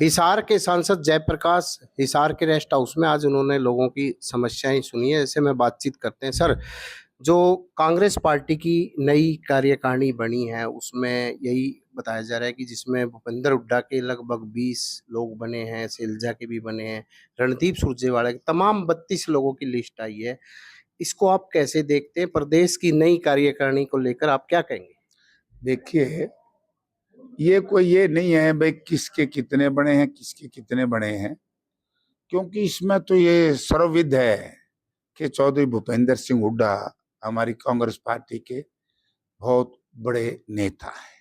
हिसार के सांसद जयप्रकाश हिसार के रेस्ट हाउस में आज उन्होंने लोगों की समस्याएं सुनी है। ऐसे में बातचीत करते हैं। सर, जो कांग्रेस पार्टी की नई कार्यकारिणी बनी है उसमें यही बताया जा रहा है कि जिसमें भूपेंद्र हुड्डा के लगभग 20 लोग बने हैं, शैलजा के भी बने हैं, रणदीप सुरजेवाला के, तमाम 32 लोगों की लिस्ट आई है। इसको आप कैसे देखते हैं? प्रदेश की नई कार्यकारिणी को लेकर आप क्या कहेंगे? देखिए, ये नहीं है भाई किसके कितने बड़े हैं, किसके कितने बड़े हैं, क्योंकि इसमें तो ये सर्वविद है कि चौधरी भूपेंद्र सिंह हुड्डा हमारी कांग्रेस पार्टी के बहुत बड़े नेता हैं।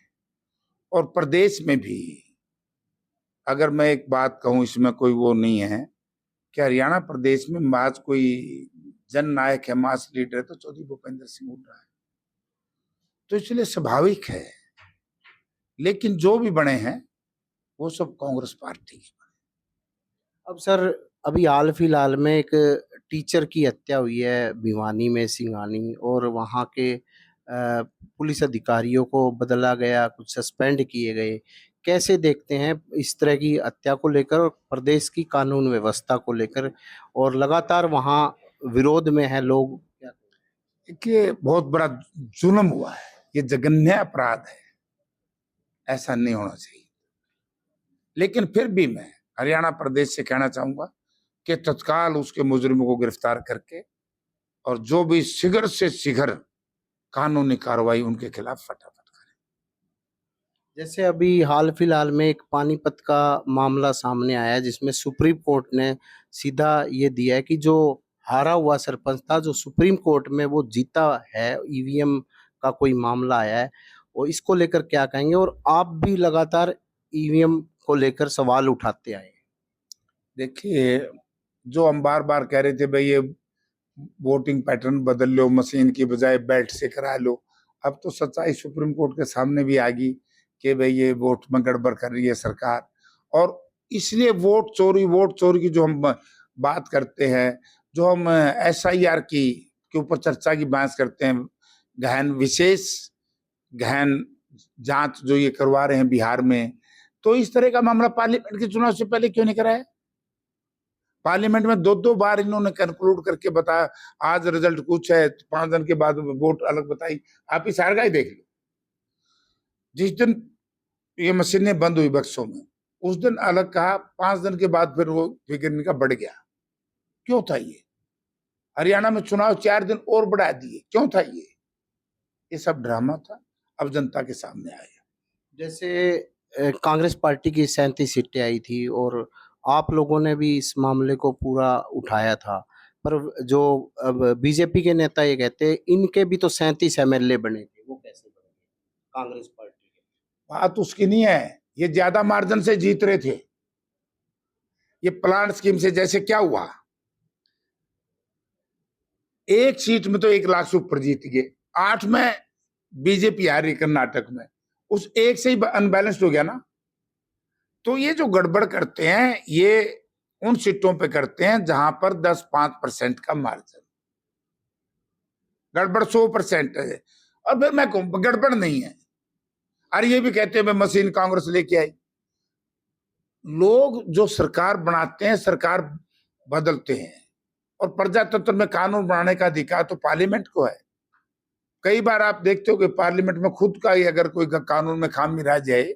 और प्रदेश में भी अगर मैं एक बात कहूं, इसमें कोई वो नहीं है कि हरियाणा प्रदेश में मास कोई जननायक है, मास लीडर है तो चौधरी भूपेंद्र सिंह हुड्डा है। तो इसलिए स्वाभाविक है, लेकिन जो भी बने हैं वो सब कांग्रेस पार्टी के। अब सर, अभी हाल फिलहाल में एक टीचर की हत्या हुई है भिवानी में, सिंघानी, और वहाँ के पुलिस अधिकारियों को बदला गया, कुछ सस्पेंड किए गए। कैसे देखते हैं इस तरह की हत्या को लेकर और प्रदेश की कानून व्यवस्था को लेकर? और लगातार वहाँ विरोध में है लोग। देखिए, बहुत बड़ा जुल्म हुआ है, ये जघन्य अपराध है, ऐसा नहीं होना चाहिए। लेकिन फिर भी मैं हरियाणा प्रदेश से कहना चाहूंगा कि तत्काल उसके मुजरिमों को गिरफ्तार करके और जो भी शीघ्र से शीघ्र कानूनी कार्रवाई उनके खिलाफ फटाफट करें। जैसे अभी हाल फिलहाल में एक पानीपत का मामला सामने आया है जिसमें सुप्रीम कोर्ट ने सीधा ये दिया है कि जो हारा हुआ सरपंच था, जो सुप्रीम कोर्ट में वो जीता है, ईवीएम का कोई मामला आया है, और इसको लेकर क्या कहेंगे? और आप भी लगातार ईवीएम को लेकर सवाल उठाते आए हैं। देखिए, जो हम बार बार कह रहे थे भाई ये वोटिंग पैटर्न बदल लो, मशीन की बजाय बेल्ट से करा लो, अब तो सच्चाई सुप्रीम कोर्ट के सामने भी आ गई कि भाई ये वोट में गड़बड़ कर रही है सरकार। और इसलिए वोट चोरी की जो हम बात करते हैं, जो हम एसआईआर की के ऊपर चर्चा की बात करते हैं, विशेष गहन जांच जो ये करवा रहे हैं बिहार में, तो इस तरह का मामला पार्लियामेंट के चुनाव से पहले क्यों नहीं कराया? पार्लियामेंट में दो दो बार इन्होंने कंक्लूड करके बताया, आज रिजल्ट कुछ है, 5 दिन के बाद वोट अलग बताई। आप इस हार ही देख लो, जिस दिन ये मशीनें बंद हुई बक्सों में उस दिन अलग कहा, 5 दिन के बाद फिर वो फिगर इनका बढ़ गया। क्यों था ये? हरियाणा में चुनाव 4 दिन और बढ़ा दिए, क्यों था ये सब ड्रामा था, अब जनता के सामने आया। जैसे कांग्रेस पार्टी की 37 सीटें आई थी और आप लोगों ने भी इस मामले को पूरा उठाया था, पर जो अब बीजेपी के नेता ये कहते हैं इनके भी तो 37 एमएलए बने थे, वो कैसे बने कांग्रेस पार्टी के? बात उसकी नहीं है, ये ज्यादा मार्जिन से जीत रहे थे। ये प्लान स्कीम से जैसे क्या हुआ, एक सीट में तो 1 लाख से ऊपर जीत गए, 8 में बीजेपी हारी कर्नाटक में, उस एक से ही अनबैलेंस्ड हो गया ना। तो ये जो गड़बड़ करते हैं ये उन सीटों पे करते हैं जहां पर 10-5% का मार्जिन, गड़बड़ 100% है। और फिर मैं कहूं गड़बड़ नहीं है, और ये भी कहते हैं मशीन कांग्रेस लेके आई। लोग जो सरकार बनाते हैं, सरकार बदलते हैं, और प्रजातंत्र में कानून बनाने का अधिकार तो पार्लियामेंट को है। कई बार आप देखते हो कि पार्लियामेंट में खुद का ही अगर कोई कानून में खामी रह जाए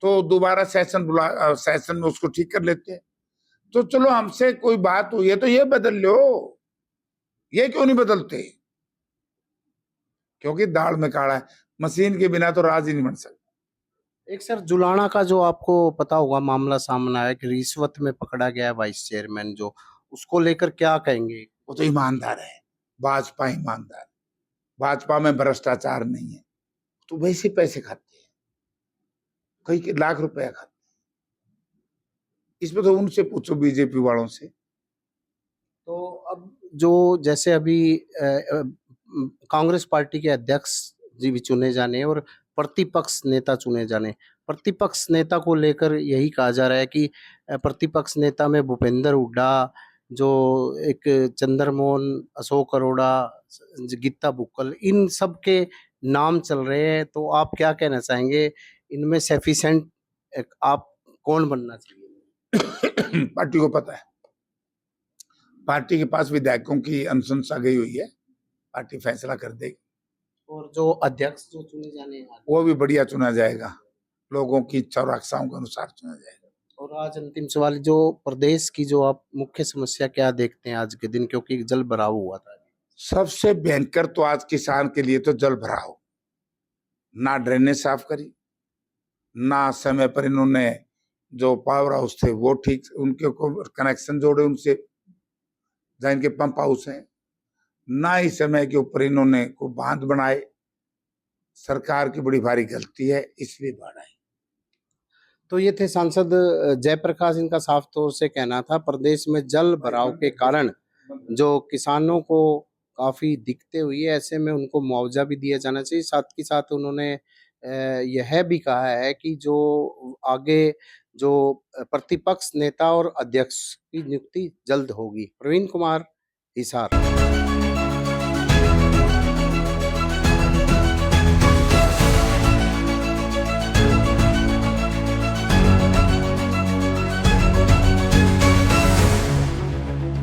तो दोबारा सेशन में उसको ठीक कर लेते हैं। तो चलो, हमसे कोई बात हुई है तो ये बदल लो, ये क्यों नहीं बदलते? क्योंकि दाल में काढ़ा है, मशीन के बिना तो राज ही नहीं बन सकता। एक सर, जुलाना का जो आपको पता होगा मामला सामने आया कि रिश्वत में पकड़ा गया वाइस चेयरमैन, जो उसको लेकर क्या कहेंगे? वो तो ईमानदार है, भाजपा ईमानदार, भाजपा में भ्रष्टाचार नहीं है, तो वैसे पैसे खाते हैं, कई लाख रुपया खाते हैं। इसमें तो उनसे पूछो, बीजेपी वालों से। तो अब जो जैसे अभी कांग्रेस पार्टी के अध्यक्ष जी भी चुने जाने और प्रतिपक्ष नेता चुने जाने, प्रतिपक्ष नेता को लेकर यही कहा जा रहा है कि प्रतिपक्ष नेता में भूपेंद्र हुड्डा, जो एक चंद्रमोहन, अशोक अरोड़ा, गीता बुक्कल, इन सब के नाम चल रहे हैं। तो आप क्या कहना चाहेंगे, इनमें सफिशिएंट आप कौन बनना चाहिए? पार्टी को पता है, पार्टी के पास विधायकों की अनुशंसा गई हुई है, पार्टी फैसला कर देगी। और जो अध्यक्ष जो चुने जाने हैं वो भी बढ़िया चुना जाएगा, लोगों की इच्छा और आकांक्षाओं के अनुसार चुना जाएगा। और आज अंतिम सवाल, जो प्रदेश की जो आप मुख्य समस्या क्या देखते हैं आज के दिन, क्योंकि जल भराव हुआ था? सबसे भयंकर तो आज किसान के लिए तो जल भराव, ना ड्रेनेज साफ करी, ना समय पर इन्होंने जो पावर हाउस थे वो ठीक उनके को कनेक्शन जोड़े उनसे, जहाँ इनके पंप हाउस हैं, ना ही समय के ऊपर इन्होंने को बांध बनाए। सरकार की बड़ी भारी गलती है, इसलिए बाढ़ आई। तो ये थे सांसद जयप्रकाश, इनका साफ तौर से कहना था प्रदेश में जल भराव के कारण जो किसानों को काफी दिक्कतें हुई है, ऐसे में उनको मुआवजा भी दिया जाना चाहिए। साथ ही साथ उन्होंने यह भी कहा है कि जो आगे जो प्रतिपक्ष नेता और अध्यक्ष की नियुक्ति जल्द होगी। प्रवीण कुमार, हिसार।